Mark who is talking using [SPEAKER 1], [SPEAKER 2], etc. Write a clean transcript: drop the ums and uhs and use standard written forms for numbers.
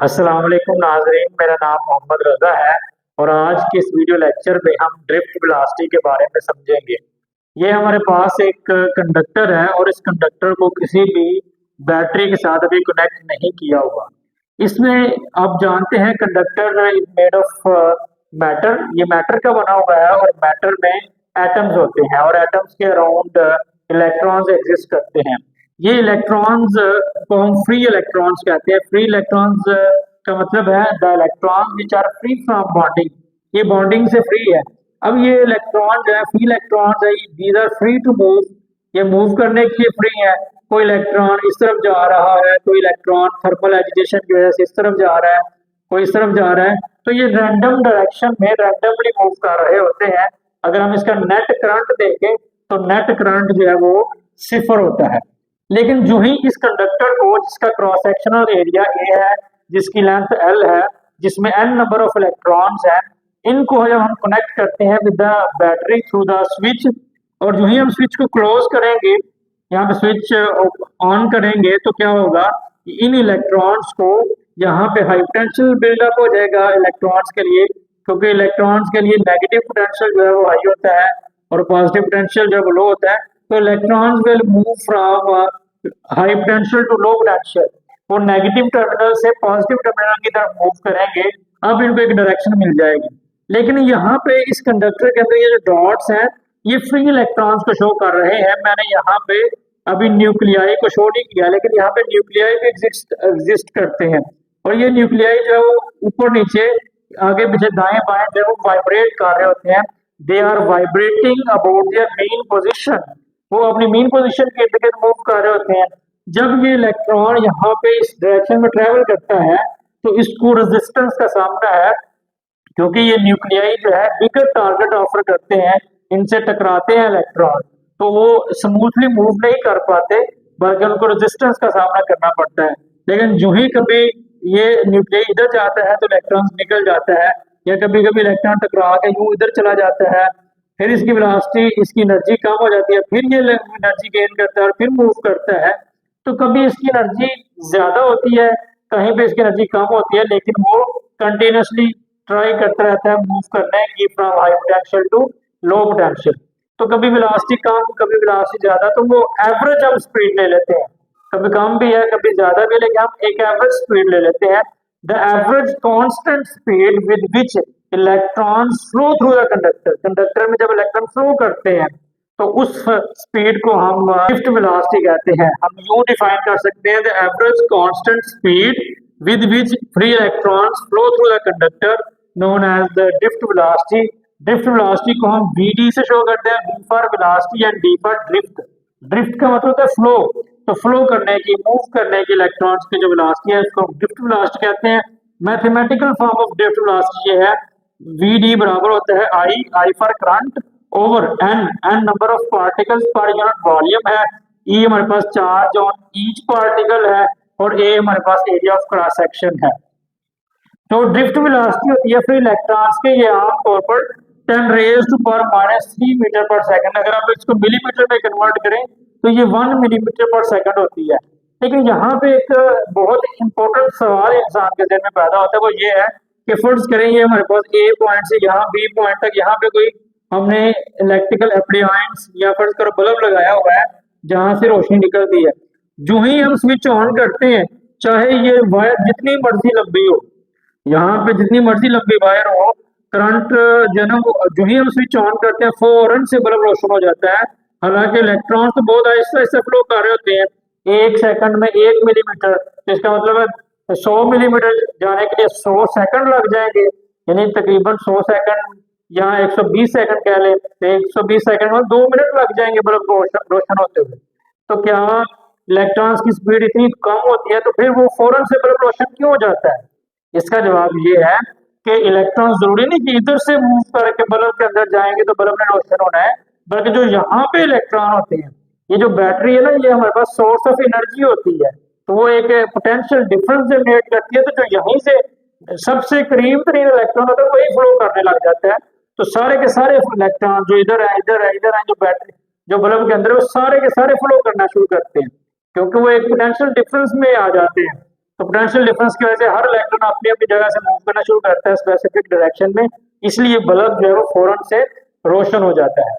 [SPEAKER 1] अस्सलाम वालेकुम नाज़रीन, मेरा नाम मोहम्मद रज़ा है और आज के इस वीडियो लेक्चर में हम ड्रिफ्ट वेलोसिटी के बारे में समझेंगे। ये हमारे पास एक कंडक्टर है और इस कंडक्टर को किसी भी बैटरी के साथ अभी कनेक्ट नहीं किया हुआ। इसमें आप जानते हैं conductor is made of matter. ये मैटर का बना हुआ है और मैटर में एटम्स होते हैं और एटम्स के अराउंड इलेक्ट्रॉन्स एग्जिस्ट करते हैं। ये इलेक्ट्रॉन्स को हम फ्री इलेक्ट्रॉन्स कहते हैं। फ्री इलेक्ट्रॉन्स का मतलब है the electrons which are free from bonding. ये बॉन्डिंग से फ्री है। अब ये इलेक्ट्रॉन जो है फ्री इलेक्ट्रॉन्स है, these are free to move. ये मूव करने के लिए फ्री है। कोई इलेक्ट्रॉन इस तरफ जा रहा है, कोई इलेक्ट्रॉन थर्मल एजिटेशन की वजह से इस तरफ जा रहा है, कोई इस तरफ जा रहा है। तो ये रैंडम डायरेक्शन में रैंडमली मूव कर रहे होते हैं। अगर हम इसका नेट करंट देखें तो नेट करंट जो है वो सिफर होता है। लेकिन जो ही इस कंडक्टर को, जिसका क्रॉस सेक्शनल एरिया ए है, जिसकी लेंथ एल है, जिसमें एन नंबर ऑफ इलेक्ट्रॉन्स हैं, इनको जब हम कनेक्ट करते हैं with the battery through the switch, और जो ही हम स्विच को क्लोज करेंगे, यहाँ पे स्विच ऑन करेंगे, तो क्या होगा, इन इलेक्ट्रॉन्स को यहाँ पे हाई पोटेंशियल बिल्डअप हो जाएगा इलेक्ट्रॉन्स के लिए, क्योंकि इलेक्ट्रॉन्स के लिए नेगेटिव पोटेंशियल जो है वो हाई होता है और पॉजिटिव पोटेंशियल जो है वो लो होता है। तो electrons will move from high potential to low potential. वो नेगेटिव टर्मिनल से पॉजिटिव टर्मिनल की तरफ मूव करेंगे। अब इनको एक डायरेक्शन मिल जाएगी। लेकिन यहाँ पे इस कंडक्टर के अंदर ये जो डॉट्स हैं, ये फ्री इलेक्ट्रॉन्स को शो कर रहे हैं। मैंने यहाँ पे अभी न्यूक्लियाई को शो नहीं किया, लेकिन यहाँ पे न्यूक्लियाई भी एग्जिस्ट करते हैं और ये न्यूक्लियाई जो है वो ऊपर नीचे आगे पीछे दाएं बाएं जो है वो वाइब्रेट कर रहे होते हैं। They are vibrating about their mean position. वो अपनी मेन पोजीशन के इर्द गिर्द मूव कर रहे होते हैं। जब ये इलेक्ट्रॉन यहाँ पे इस डायरेक्शन में ट्रेवल करता है तो इसको रेजिस्टेंस का सामना है, क्योंकि ये न्यूक्लियाई जो है बिगर टारगेट ऑफर करते हैं, इनसे टकराते हैं इलेक्ट्रॉन, तो वो स्मूथली मूव नहीं कर पाते, बल्कि उनको रेजिस्टेंस का सामना करना पड़ता है। लेकिन जो ही कभी ये न्यूक्लियाई इधर जाता है तो इलेक्ट्रॉन निकल जाता है, या कभी कभी इलेक्ट्रॉन टकरा के यूं इधर चला जाता है, फिर इसकी वेलोसिटी, इसकी एनर्जी कम हो जाती है, फिर ये एनर्जी गेन करता है और फिर मूव करता है। तो कभी इसकी एनर्जी ज्यादा होती है, कहीं पे इसकी एनर्जी कम होती है, लेकिन वो कंटिन्यूसली ट्राई करता रहता है मूव करने की from high potential to low potential. तो कभी वेलोसिटी कम, कभी वेलोसिटी ज्यादा, तो वो एवरेज हम स्पीड ले लेते हैं। कभी कम भी है, कभी ज्यादा भी, लेकिन हम एक एवरेज स्पीड ले लेते हैं। The average constant speed with which electrons flow through the conductor. Conductor में जब इलेक्ट्रॉन फ्लो करते हैं तो उस स्पीड को हम ड्रिफ्ट वेलोसिटी कहते हैं। हम यूं डिफाइन कर सकते हैं, the average constant speed with which free electrons flow through the conductor known as the drift velocity. Drift velocity को हम vd से शो करते हैं, v for velocity and d for drift. Drift का मतलब है फ्लो, तो फ्लो करने की, मूव करने की इलेक्ट्रॉन्स की जो वेलोसिटी है उसको ड्रिफ्ट वेलोसिटी कहते हैं। Mathematical form of drift velocity ये है, vd बराबर होता है I for current over n number of particles per unit volume है, ई हमारे पास चार्ज ऑन ईच पार्टिकल है और ए हमारे पास एरिया ऑफ क्रॉस सेक्शन है। तो ड्रिफ्ट वेलोसिटी होती है फ्री इलेक्ट्रॉन्स के, ये आमतौर पर 10 रेज़ टू पावर -3 मीटर पर सेकंड। अगर आप इसको मिलीमीटर में कन्वर्ट करें तो ये 1 मिलीमीटर पर सेकंड होती है। लेकिन यहाँ पे एक बहुत इंपॉर्टेंट सवाल इंसान के ज़हन में पैदा होता है, वो ये है कि फर्ज करें ये हमारे पास ए पॉइंट से यहाँ बी पॉइंट तक, यहाँ पे कोई हमने इलेक्ट्रिकल एप्लायंस या फर्ज करो बल्ब लगाया हुआ है जहां से रोशनी निकलती है। जो ही हम स्विच ऑन करते हैं, चाहे ये वायर जितनी मर्जी लंबी हो, यहाँ पे जितनी मर्जी लंबी वायर हो, करंट जो ही हम स्विच ऑन करते हैं फौरन से बल्ब रोशन हो जाता है। हालांकि इलेक्ट्रॉन तो बहुत आहिस्ता आहिस्ता फ्लो कर रहे होते हैं, 1 सेकंड में 1 मिलीमीटर, इसका मतलब है 100 मिलीमीटर जाने के लिए 100 सेकंड लग जाएंगे, यानी तकरीबन 100 सेकंड या 120 सेकंड कह लें, तो 120 सेकंड में 2 मिनट लग जाएंगे बल्ब रोशन होते हुए। तो क्या इलेक्ट्रॉन्स की स्पीड इतनी कम होती है तो फिर वो फौरन से बल्ब रोशन क्यों हो जाता है? इसका जवाब ये है कि इलेक्ट्रॉन जरूरी नहीं कि इधर से मूव करके बल्ब के अंदर जाएंगे तो बल्ब ने रोशन होना है, बल्कि जो यहाँ पे इलेक्ट्रॉन होते हैं, ये जो बैटरी है ना, ये हमारे पास सोर्स ऑफ एनर्जी होती है, तो वो एक पोटेंशियल डिफरेंस जनरेट करती है। तो जो यहीं से सबसे करीब तरीन इलेक्ट्रॉन होता है वही फ्लो करने लग जाता है। तो सारे के सारे इलेक्ट्रॉन जो इधर है, इधर है, इधर है, जो बैटरी, जो बल्ब के अंदर है, वो सारे के सारे फ्लो करना शुरू करते हैं, क्योंकि वो एक पोटेंशियल डिफरेंस में आ जाते हैं। तो पोटेंशियल डिफरेंस की वजह से हर इलेक्ट्रॉन अपनी अपनी जगह से मूव करना शुरू करता है स्पेसिफिक डायरेक्शन में, इसलिए बल्ब जो है वो फौरन से रोशन हो जाता है।